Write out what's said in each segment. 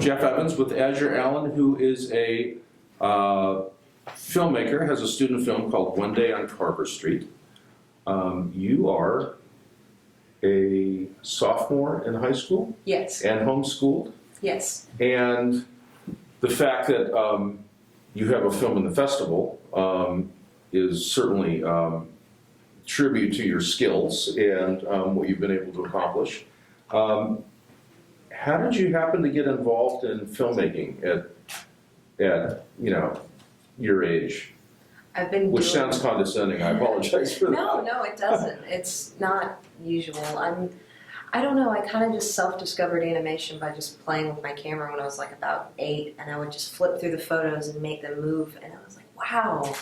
Jeff Evans with Azure Allen, who is a filmmaker, has a student film called One Day on Carver Street. You are a sophomore in high school? Yes. And homeschooled? Yes. And the fact that you have a film in the festival is certainly tribute to your skills and what you've been able to accomplish. How did you happen to get involved in filmmaking at your age? I've been Which sounds condescending. I apologize for that. No, it doesn't. It's not usual. I don't know. I kind of just self-discovered animation by just playing with my camera when I was like about 8, and I would just flip through the photos and make them move, and I was like, wow,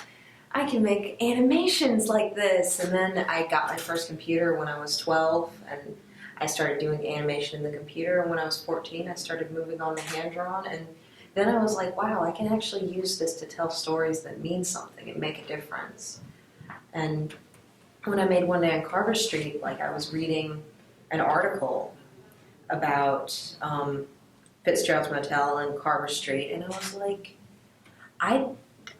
I can make animations like this. And then I got my first computer when I was 12, and I started doing animation in the computer. And when I was 14, I started moving on to hand-drawn, and then I was like, wow, I can actually use this to tell stories that mean something and make a difference. And when I made One Day on Carver Street, like I was reading an article about Fitzgerald's Motel and Carver Street, and I was like, I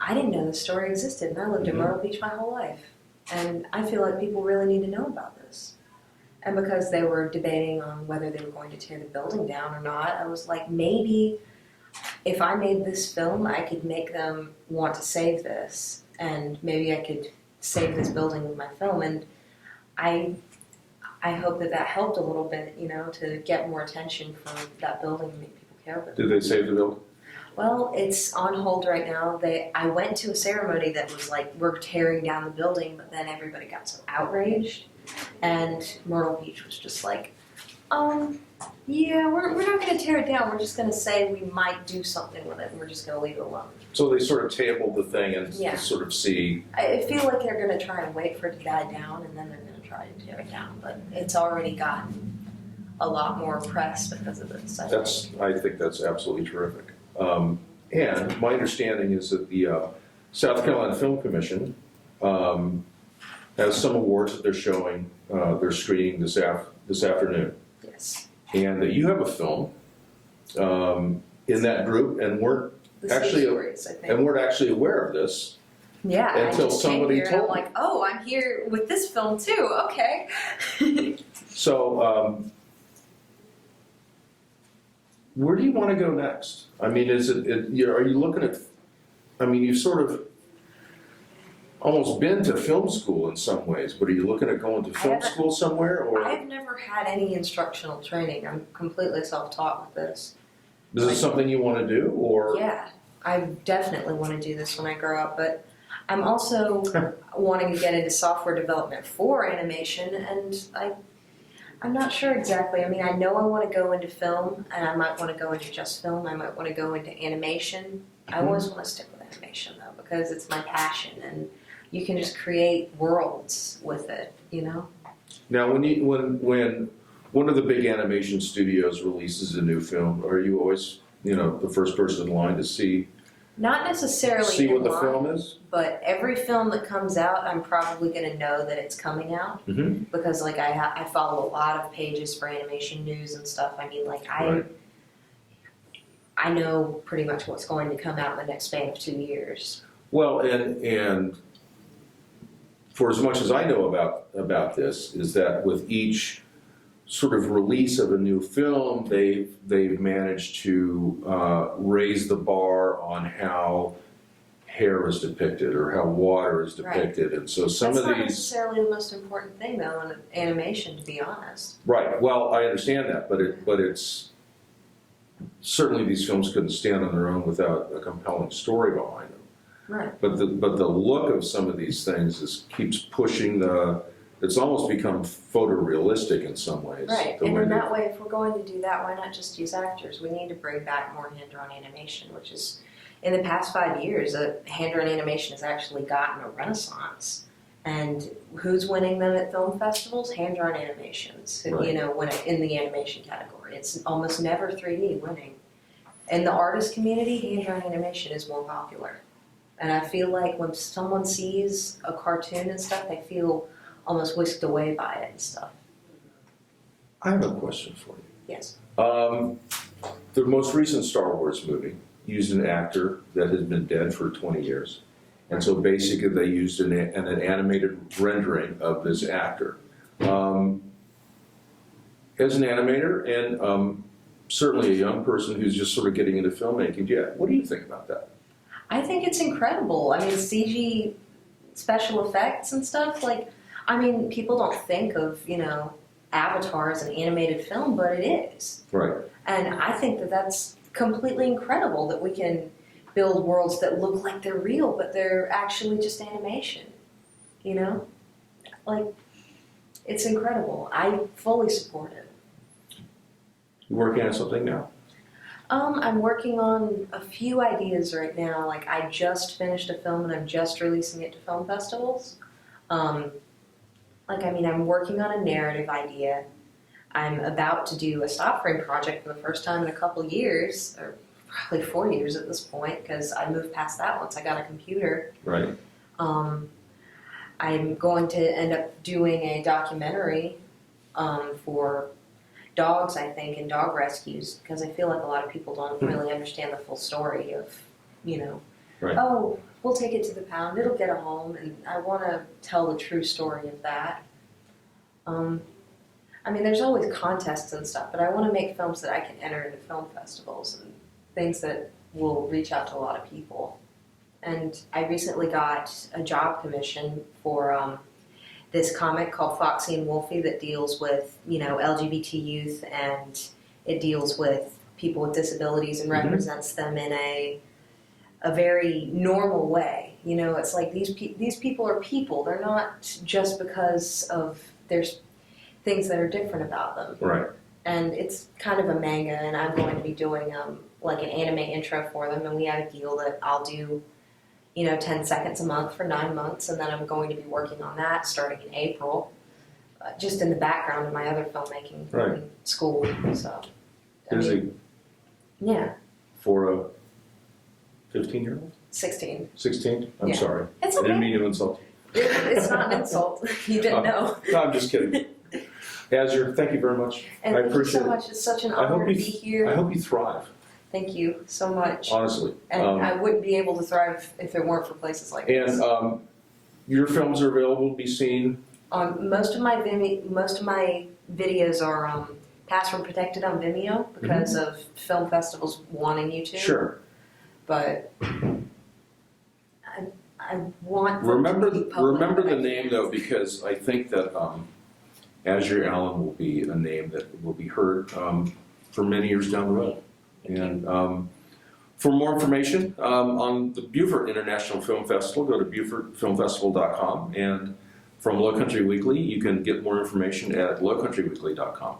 didn't know this story existed, and I lived in Myrtle Beach my whole life. And I feel like people really need to know about this. And because they were debating on whether they were going to tear the building down or not, I was like, maybe if I made this film, I could make them want to save this, and maybe I could save this building with my film. And I hope that helped a little bit, to get more attention from that building and make people care about it. Did they save the building? Well, it's on hold right now. I went to a ceremony that was like, we're tearing down the building, but then everybody got so outraged, and Myrtle Beach was just like, yeah, we're not going to tear it down. We're just going to say we might do something with it, and we're just going to leave it alone. So they sort of tabled the thing and sort of see. I feel like they're going to try and wait for it to die down, and then they're going to try to tear it down. But it's already gotten a lot more press because of this. I think that's absolutely terrific. And my understanding is that the South Carolina Film Commission has some awards that they're showing. They're screening this afternoon. Yes. And you have a film in that group, and weren't actually aware of this. Yeah, until somebody told me. I'm like, oh, I'm here with this film too. Okay. So, where do you want to go next? I mean, are you looking at? I mean, you've sort of almost been to film school in some ways, but are you looking at going to film school somewhere? Or I've never had any instructional training. I'm completely self-taught with this. Is it something you want to do, or? Yeah, I definitely want to do this when I grow up, but I'm also wanting to get into software development for animation, and I'm not sure exactly. I mean, I know I want to go into film, and I might want to go into just film. I might want to go into animation. I always want to stick with animation, though, because it's my passion, and you can just create worlds with it, Now, when one of the big animation studios releases a new film, are you always, the first person in line to see? Not necessarily what the film is? But every film that comes out, I'm probably going to know that it's coming out. Mm-hmm. Because, I follow a lot of pages for animation news and stuff. I mean, I know pretty much what's going to come out in the next span of 2 years. Well, and for as much as I know about this, is that with each sort of release of a new film, they've managed to raise the bar on how hair is depicted or how water is depicted, right. And so That's not necessarily the most important thing, though, in animation, to be honest. Right. Well, I understand that, but it's certainly these films couldn't stand on their own without a compelling story behind them. Right. But the look of some of these things keeps pushing it's almost become photorealistic in some ways. Right, and in that way, if we're going to do that, why not just use actors? We need to bring back more hand-drawn animation, which is, in the past 5 years, hand-drawn animation has actually gotten a renaissance. And who's winning them at film festivals? Hand-drawn animations, right. In the animation category. It's almost never 3D winning. In the artist community, hand-drawn animation is more popular. And I feel like when someone sees a cartoon and stuff, they feel almost whisked away by it and stuff. I have a question for you. Yes. the most recent Star Wars movie used an actor that has been dead for 20 years. And so basically they used an animated rendering of this actor. As an animator and certainly a young person who's just sort of getting into filmmaking, yeah, what do you think about that? I think it's incredible. I mean, CG special effects and stuff, like, I mean, people don't think of, you know, Avatar as an animated film, but it is. Right. And I think that that's completely incredible that we can build worlds that look like they're real, but they're actually just animation, you know? Like, it's incredible. I fully support it. You working on something now? I'm working on a few ideas right now. Like, I just finished a film and I'm just releasing it to film festivals. I'm working on a narrative idea. I'm about to do a stop frame project for the first time in a couple years, or probably 4 years at this point, because I moved past that once I got a computer. Right. I'm going to end up doing a documentary for dogs, I think, and dog rescues, because I feel like a lot of people don't really understand the full story of, you know, Right. oh, we'll take it to the pound, it'll get a home, and I want to tell the true story of that. I mean, there's always contests and stuff, but I want to make films that I can enter into film festivals and things that will reach out to a lot of people. And I recently got a job commission for this comic called Foxy and Wolfie that deals with, you know, LGBT youth, and it deals with people with disabilities and represents them in a very normal way. You know, it's like these people are people. They're not just because of there's things that are different about them. Right. And it's kind of a manga, and I'm going to be doing like an anime intro for them, and we have a deal that I'll do, you know, 10 seconds a month for 9 months, and then I'm going to be working on that starting in April, just in the background of my other filmmaking in school. So, Busy. Yeah. For a 15-year-old? 16. 16? I'm Yeah. sorry. It's I okay. didn't mean to insult you. It's not an insult. You didn't know. No, I'm just kidding. Azure, thank you very much. And I thank you appreciate so it. much. It's such an I honor hope to you- be here. I hope you thrive, Thank you so much. honestly. And I wouldn't be able to thrive if it weren't for places like this. And your films are available to be seen. Most of my videos are password protected on Vimeo because of film festivals wanting you to. Sure. But I want them Remember, to be public remember the when I name can. though, because I think that Azure Allen will be a name that will be heard for many years down the road. Thank you. And for more information on the Beaufort International Film Festival, go to BeaufortFilmFestival.com. And from Low Country Weekly, you can get more information at lowcountryweekly.com.